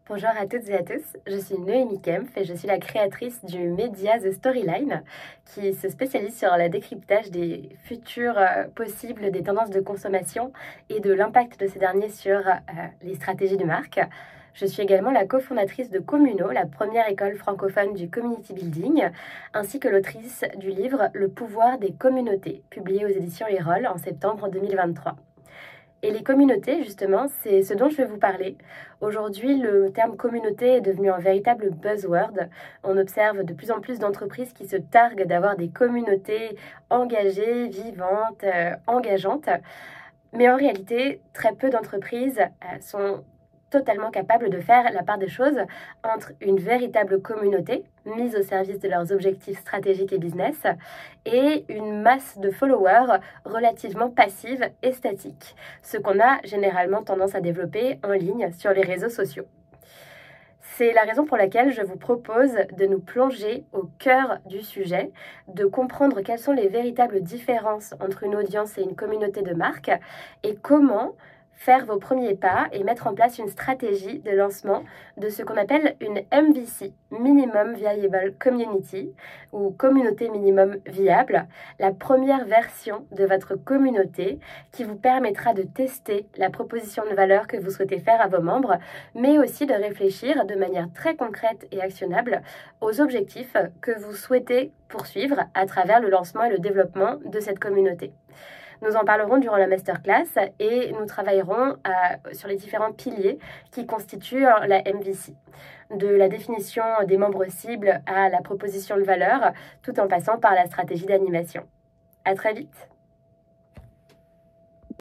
Bonjour à toutes et à tous, je suis Noémie Kempf et je suis la créatrice du média The Storyline qui se spécialise sur le décryptage des futurs possibles des tendances de consommation et de l'impact de ces derniers sur les stratégies de marque. Je suis également la cofondatrice de Communo, la première école francophone du community building, ainsi que l'autrice du livre Le pouvoir des communautés, publié aux éditions Erol en septembre 2023. Et les communautés, justement, c'est ce dont je vais vous parler. Aujourd'hui, le terme communauté est devenu un véritable buzzword. On observe de plus en plus d'entreprises qui se targuent d'avoir des communautés engagées, vivantes, engageantes. Mais en réalité, très peu d'entreprises sont totalement capables de faire la part des choses entre une véritable communauté mise au service de leurs objectifs stratégiques et business et une masse de followers relativement passive et statique, ce qu'on a généralement tendance à développer en ligne sur les réseaux sociaux. C'est la raison pour laquelle je vous propose de nous plonger au cœur du sujet, de comprendre quelles sont les véritables différences entre une audience et une communauté de marque et comment faire vos premiers pas et mettre en place une stratégie de lancement de ce qu'on appelle une MVC, Minimum Viable Community, ou communauté minimum viable, la première version de votre communauté qui vous permettra de tester la proposition de valeur que vous souhaitez faire à vos membres, mais aussi de réfléchir de manière très concrète et actionnable aux objectifs que vous souhaitez poursuivre à travers le lancement et le développement de cette communauté. Nous en parlerons durant la masterclass et nous travaillerons sur les différents piliers qui constituent la MVC, de la définition des membres cibles à la proposition de valeur, tout en passant par la stratégie d'animation. À très vite!